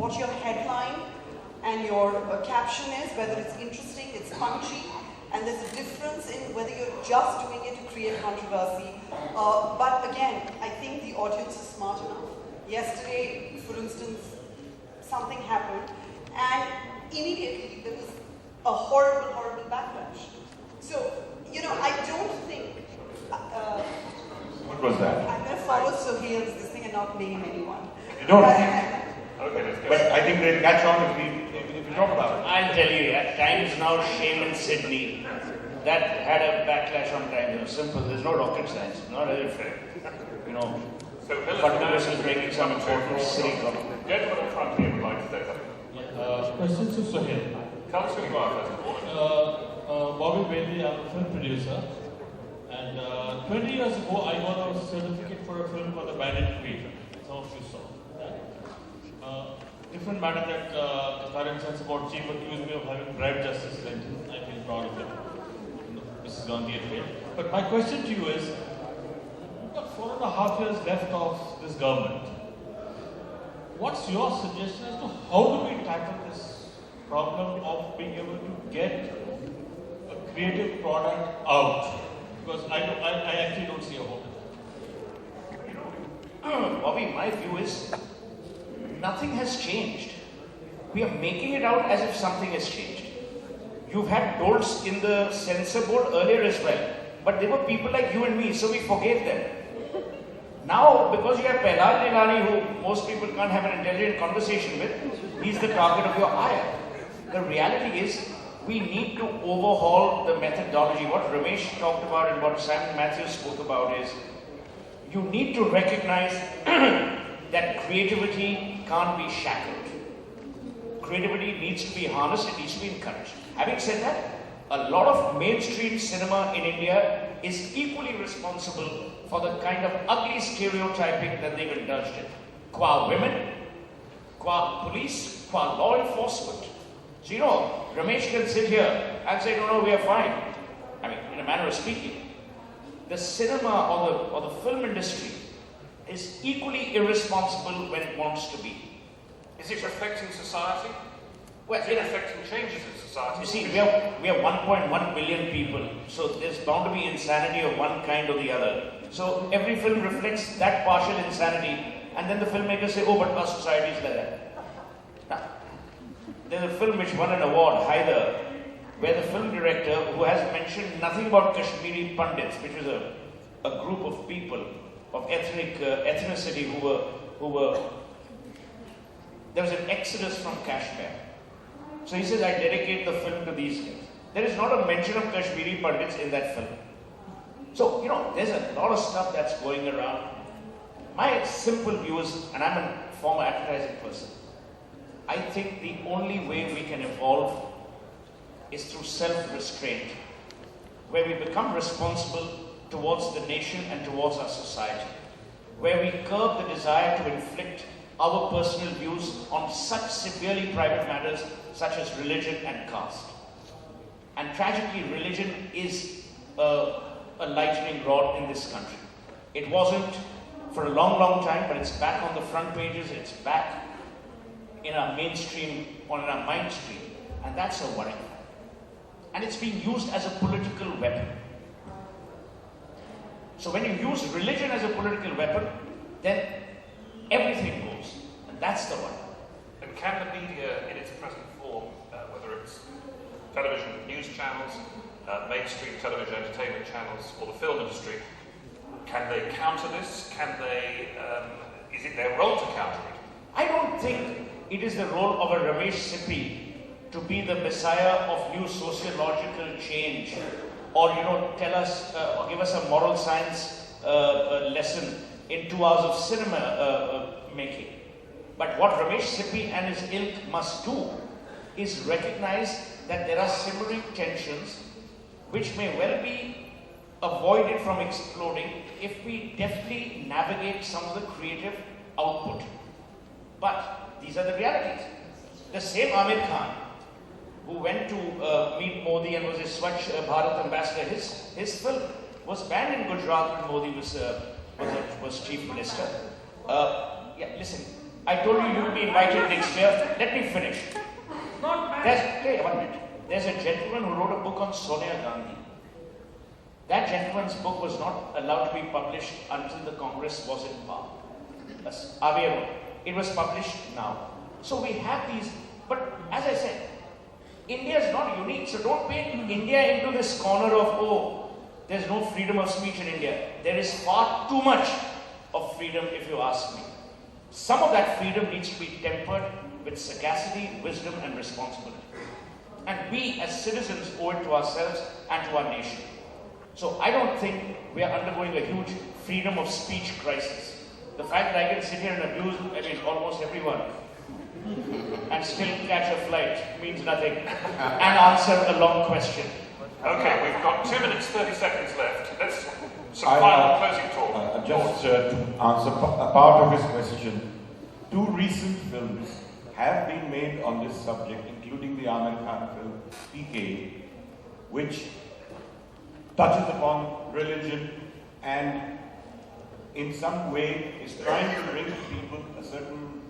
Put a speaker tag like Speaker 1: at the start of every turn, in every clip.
Speaker 1: what your headline and your caption is, whether it's interesting, it's punchy, and there's a difference in whether you're just doing it to create controversy. But again, I think the audience is smart enough. Yesterday, for instance, something happened, and immediately there was a horrible, horrible backlash. So, I don't think...
Speaker 2: what was that?
Speaker 1: I'm going to follow Sohail's this thing and not name anyone.
Speaker 2: You don't think... Okay, let's go. But I think they'll catch on if we talk about it.
Speaker 3: I'll tell you, at times now, shame in Sydney. That had a backlash on time. It was simple. There's no rocket science. Not as if,
Speaker 2: So
Speaker 3: Particulars is making some important silly comment.
Speaker 2: Gentleman in front here would like to say something.
Speaker 4: Question to Sohail.
Speaker 2: Tell us who you are first of all.
Speaker 4: Bobby Bailey, I'm a film producer. And 20 years ago, I got a certificate for a film called The Bandit Queen. Some of you saw. Different matter that the current sense about chief accused me of having bribed Justice Clinton. I feel proud of it. Mrs. Gandhi at failed. But my question to you is, we've got 4.5 years left of this government. What's your suggestion as to how do we tackle this problem of being able to get a creative product out? Because I actually don't see a hope in that.
Speaker 3: Bobby, my view is nothing has changed. We are making it out as if something has changed. You've had dolts in the censor board earlier as well, but they were people like you and me, so we forgave them. Now, because you have Pehlal Nilani, who most people can't have an intelligent conversation with, he's the target of your ire. The reality is, we need to overhaul the methodology. What Ramesh talked about and what Simon Matthews spoke about is, you need to recognize that creativity can't be shackled. Creativity needs to be harnessed, it needs to be encouraged. Having said that, a lot of mainstream cinema in India is equally responsible for the kind of ugly stereotyping that they've indulged in. Qua women, qua police, qua law enforcement. So Ramesh can sit here and say, no, we are fine. I mean, in a manner of speaking. The cinema or the film industry is equally irresponsible when it wants to be.
Speaker 2: Is it affecting society?
Speaker 3: Well,
Speaker 2: is it affecting changes in society?
Speaker 3: You see, we are 1.1 billion people, so there's bound to be insanity of one kind or the other. So every film reflects that partial insanity, and then the filmmakers say, oh, but our society is like that. Now, there's a film which won an award, Haider, where the film director, who has mentioned nothing about Kashmiri Pandits, which is a group of people of ethnicity who were there was an exodus from Kashmir. So he says, I dedicate the film to these guys. There is not a mention of Kashmiri Pandits in that film. So, there's a lot of stuff that's going around. My simple view is, and I'm a former advertising person, I think the only way we can evolve is through self-restraint, where we become responsible towards the nation and towards our society, where we curb the desire to inflict our personal views on such severely private matters such as religion and caste. And tragically, religion is a lightning rod in this country. It wasn't for a long, long time, but it's back on the front pages, it's back in our mainstream, or in our mind stream, and that's a worry. And it's being used as a political weapon. So when you use religion as a political weapon, then everything goes, and that's the one.
Speaker 2: And can the media, in its present form, whether it's television news channels, mainstream television entertainment channels, or the film industry, can they counter this? Can they? Is it their role to counter it?
Speaker 3: I don't think it is the role of a Ramesh Sippy to be the messiah of new sociological change, or tell us or give us a moral science lesson in 2 hours of cinema making. But what Ramesh Sippy and his ilk must do is recognize that there are simmering tensions which may well be avoided from exploding if we deftly navigate some of the creative output. But these are the realities. The same Amir Khan, who went to meet Modi and was his Swachh Bharat ambassador, his film was banned in Gujarat when Modi was chief minister. Listen, I told you you will be invited next year. Let me finish. There's a gentleman who wrote a book on Sonia Gandhi. That gentleman's book was not allowed to be published until the Congress was in power. That's Avero. It was published now. So we have these, but as I said, India is not unique. So don't paint India into this corner of, oh, there's no freedom of speech in India. There is far too much of freedom, if you ask me. Some of that freedom needs to be tempered with sagacity, wisdom, and responsibility. And we as citizens owe it to ourselves and to our nation. So I don't think we are undergoing a huge freedom of speech crisis. The fact that I can sit here and abuse, almost everyone and still catch a flight means nothing and answer a long question.
Speaker 2: Okay, we've got 2 minutes, 30 seconds left. Let's some final closing talk.
Speaker 5: Just to answer a part of his question, 2 recent films have been made on this subject, including the Amir Khan film FICCI, which touches upon religion and in some way is trying to bring to people a certain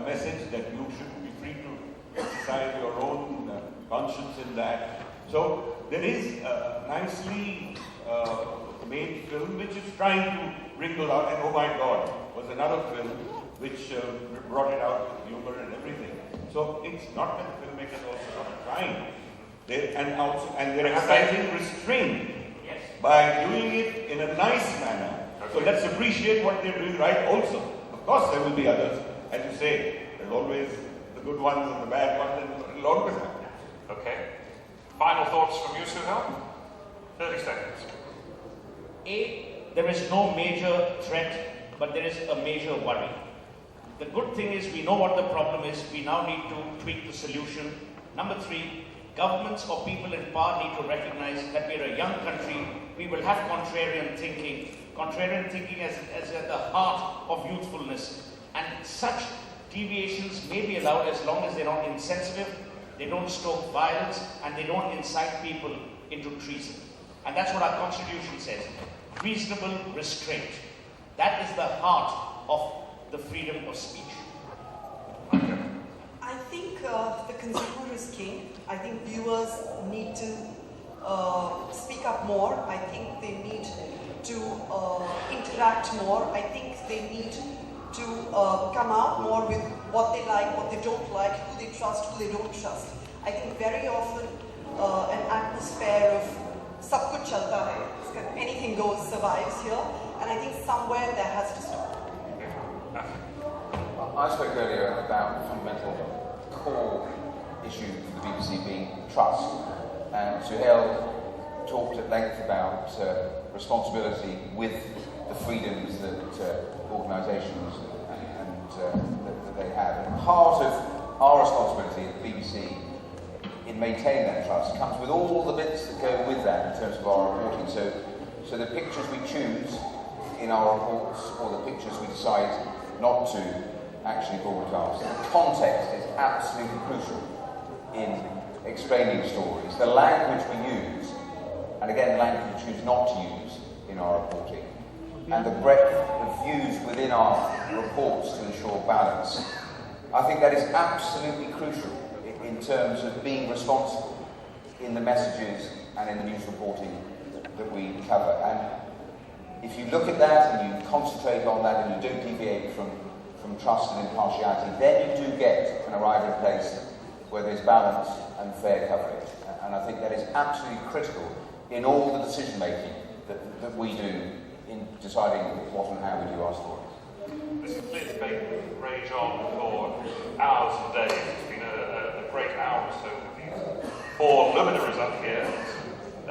Speaker 5: message that you should be free to exercise your own conscience in that. So there is a nicely made film which is trying to bring those out, and oh my God, was another film which brought it out with humor and everything. So it's not that the filmmakers also not trying. They're exercising restraint by doing it in a nice manner. So let's appreciate what they're doing right also. Of course there will be others, as you say, there's always the good ones and the bad ones, and it'll always happen.
Speaker 2: Okay. Final thoughts from you, Suhail? 30 seconds.
Speaker 3: There is no major threat, but there is a major worry. The good thing is we know what the problem is. We now need to tweak the solution. Number 3, governments or people in power need to recognize that we are a young country. We will have contrarian thinking. Contrarian thinking is at the heart of youthfulness. And such deviations may be allowed as long as they're not insensitive, they don't stoke violence, and they don't incite people into treason. And that's what our Constitution says. Reasonable restraint. That is the heart of the freedom of speech.
Speaker 1: I think the consumer is king. I think viewers need to speak up more. I think they need to interact more. I think they need to come out more with what they like, what they don't like, who they trust, who they don't trust. I think very often an atmosphere of sab kuch chalta hai, anything goes survives here, and I think somewhere that has to stop.
Speaker 6: I spoke earlier about the fundamental core issue for the BBC being trust, and Suhail talked at length about responsibility with the freedoms that organisations that they have. And part of our responsibility at the BBC in maintaining that trust comes with all the bits that go with that in terms of our reporting. So the pictures we choose in our reports, or the pictures we decide not to actually broadcast, the context is absolutely crucial in explaining stories. The language we use, and again the language we choose not to use in our reporting, and the breadth of views within our reports to ensure balance. I think that is absolutely crucial in terms of being responsible in the messages and in the news reporting that we cover. And if you look at that and you concentrate on that and you don't deviate from trust and impartiality, then you do get and arrive at a place where there's balance and fair coverage. And I think that is absolutely critical in all the decision making that we do in deciding what and how we do our stories.
Speaker 2: This debate rage on for hours and days. It's been a great hour or so with these 4 luminaries up here,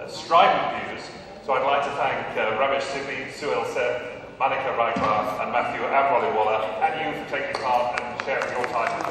Speaker 2: strident views. So I'd like to thank Ramesh Sippy, Suhail Seth, Manika Raitwar and Matthew Abroliwala, and you for taking part and sharing your time.